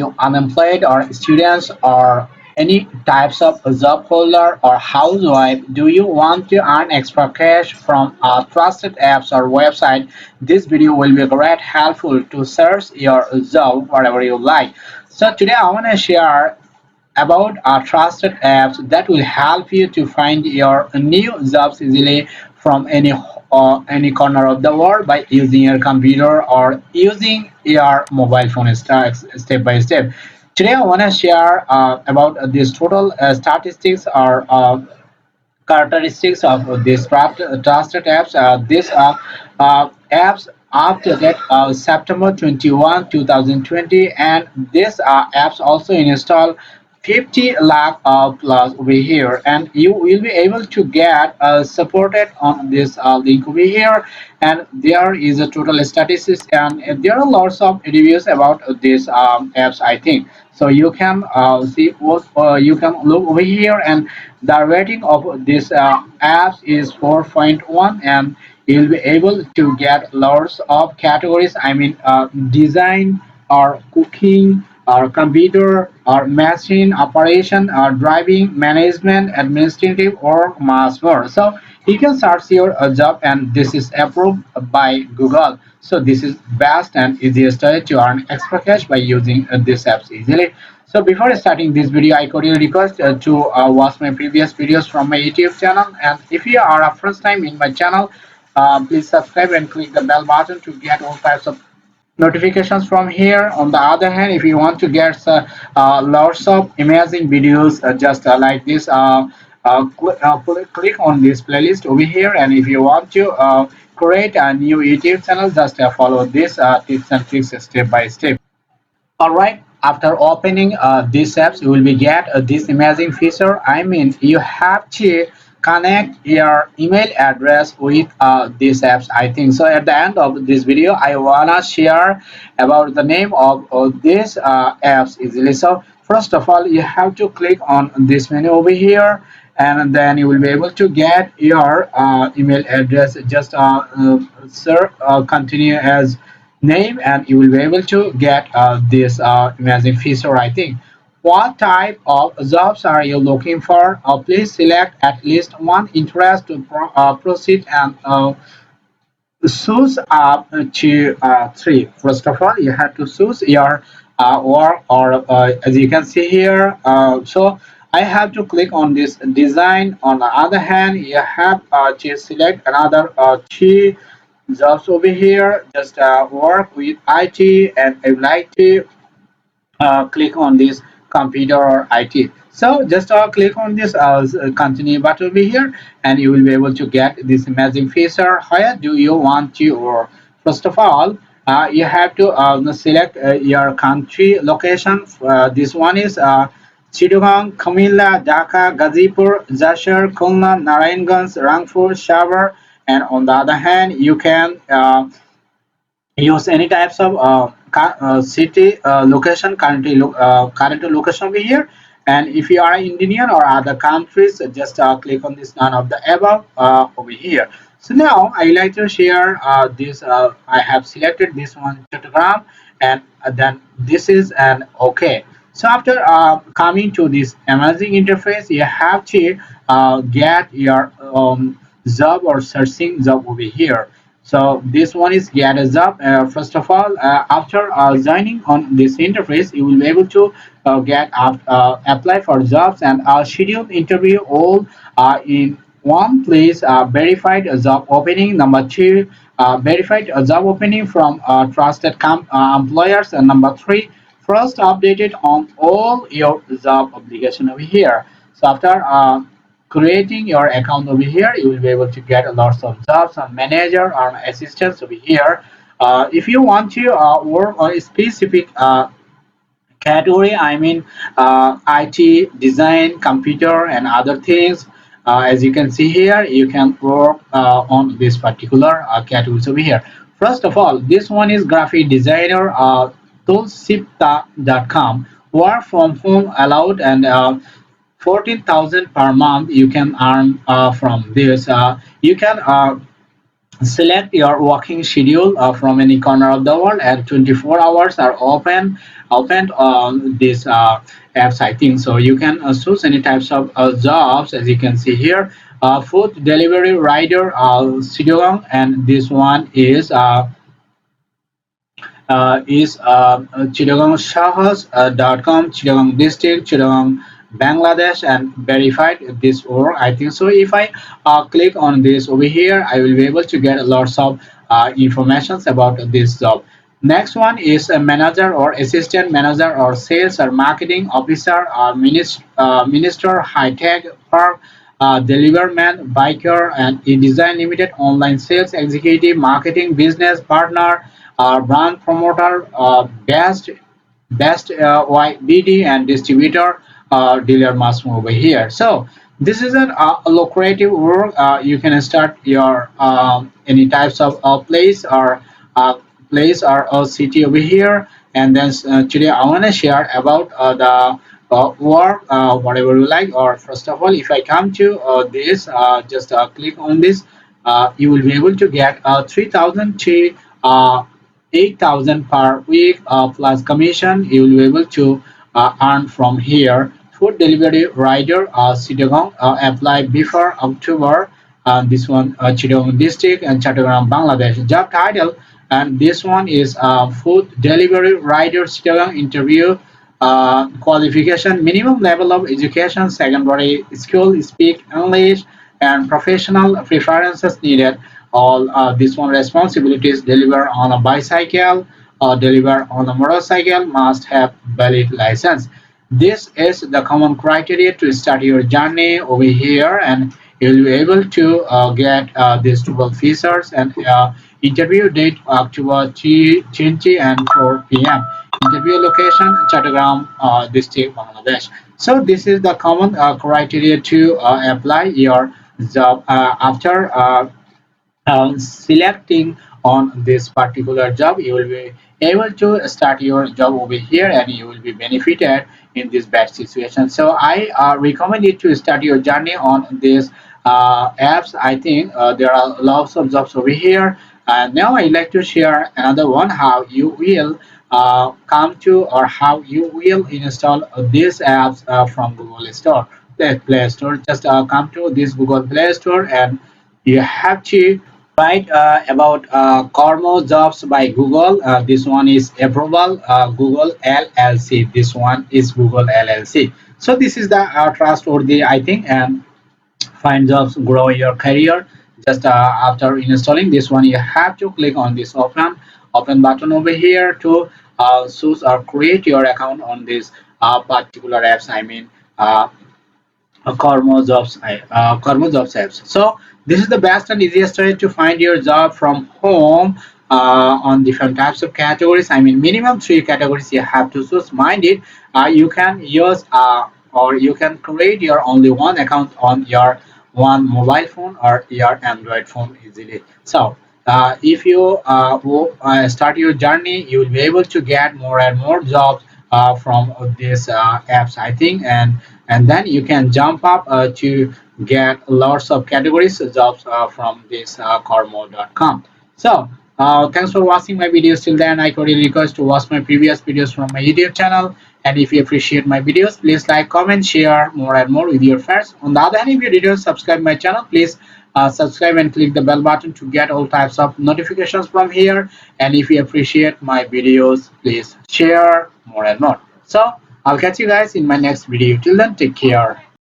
you unemployed or students or any types of job holder or housewife? Do you want to earn extra cash from trusted apps or website? This video will be great helpful to search your job whatever you like. So today I want to share about our trusted apps that will help you to find your new jobs easily from any corner of the world by using your computer or using your mobile phone step by step. Today I want to share about these total statistics or characteristics of these trusted apps. These apps after that September 21, 2020, and these apps also install 50 lakh plus over here, and you will be able to get supported on this link over here. And there is a total statistics, and there are lots of reviews about these apps, I think. So you can see what you can look over here, and the rating of this apps is 4.1, and you'll be able to get lots of categories. I mean, design or cooking or computer or machine operation or driving management administrative or mass more. So you can search your job, and this is approved by Google. So this is best and easiest way to earn extra cash by using these apps easily. So before starting this video, I cordially request to watch my previous videos from my YouTube channel. And if you are a first time in my channel, please subscribe and click the bell button to get all types of notifications from here. On the other hand, if you want to get lots of amazing videos just like this, click on this playlist over here. And if you want to create a new YouTube channel, just follow this tips and tricks step by step. All right, after opening these apps, you will be get this amazing feature. I mean, you have to connect your email address with these apps, I think. So at the end of this video, I wanna share about the name of these apps easily. So first of all, you have to click on this menu over here, and then you will be able to get your email address. Just sir, continue as name, and you will be able to get this amazing feature, I think. What type of jobs are you looking for? Please select at least one interest to proceed, and choose up to three. First of all, you have to choose your work, or as you can see here. So I have to click on this design. On the other hand, you have to select another two jobs over here. Just work with IT, and I would like to click on this computer or IT. So just click on this continue button over here, and you will be able to get this amazing feature. Where do you want to? Or first of all, you have to select your country location. This one is Chittagong, Kamilla, Dhaka, Gazipur, Jashar, Khulna, Narayanganj, Rangpur, Savar. And on the other hand, you can use any types of city location, current location over here. And if you are Indian or other countries, just click on this none of the above over here. So now I like to share this. I have selected this one Chattogram, and then this is an okay. So after coming to this amazing interface, you have to get your job or searching job over here. So this one is get a job. First of all, after joining on this interface, you will be able to get apply for jobs and schedule interview all in one place. Verified job opening. Number two, verified job opening from trusted employers. And number three, first updated on all your job obligation over here. So after creating your account over here, you will be able to get lots of jobs and manager or assistants over here. If you want to work on a specific category, I mean IT, design, computer, and other things. As you can see here, you can work on this particular categories over here. First of all, this one is graphic designer, toolsipta.com. Work from home allowed, and 14,000 per month you can earn from this. You can select your working schedule from any corner of the world, and 24 hours are open on this apps, I think. So you can choose any types of jobs, as you can see here. Food delivery rider, Sidong, and this one is Chittagong Shahas.com, Chittagong district, Chittagong, Bangladesh, and verified this work, I think. So if I click on this over here, I will be able to get lots of informations about this job. Next one is a manager or assistant manager or sales or marketing officer or minister high tech park, deliverman, biker, and e-design limited, online sales executive, marketing business partner, brand promoter, best BD and distributor, dealer must move over here. So this is a lucrative work. You can start your any types of uh, place or a city over here. And then today I want to share about the work, whatever you like. Or first of all, if I come to this, just click on this, you will be able to get 3,000 to uh, 8,000 per week plus commission. You will be able to earn from here. Food delivery rider, Chittagong, apply before October. This one, Chittagong district and Chattogram, Bangladesh. Job title, and this one is food delivery rider, Chittagong. Interview qualification: minimum level of education, secondary school, speak English, and professional preferences needed. All this one responsibilities: deliver on a bicycle or deliver on a motorcycle, must have valid license. This is the common criteria to start your journey over here, and you'll be able to get these 12 features. And interview date October 20 and 4 p.m. Interview location Chattogram district, Bangladesh. So this is the common criteria to apply your job after selecting on this particular job. You will be able to start your job over here, and you will be benefited in this bad situation. So I recommend you to start your journey on this apps. I think there are lots of jobs over here. And now I'd like to share another one, how you will come to, or how you will install these apps from Google Store, Play Store. Just come to this Google Play Store, and you have to write about Kormo jobs by Google. This one is approval, Google LLC. This one is Google LLC. So this is the trustworthy, I think, and find jobs, grow your career. Just after installing this one, you have to click on this open button over here to choose or create your account on this particular apps. I mean. Kormo jobs apps. So this is the best and easiest way to find your job from home on different types of categories. I mean, minimum three categories you have to choose. Mind it, you can use or you can create your only one account on your one mobile phone or your Android phone easily. So if you start your journey, you will be able to get more and more jobs from these apps, I think. And then you can jump up to get lots of categories jobs from this Kormo.com. So thanks for watching my videos till then. I cordially request to watch my previous videos from my YouTube channel. And if you appreciate my videos, please like, comment, share more and more with your friends. On the other hand, if you didn't subscribe my channel, please subscribe and click the bell button to get all types of notifications from here. And if you appreciate my videos, please share more and more. So I'll catch you guys in my next video. Till then, take care.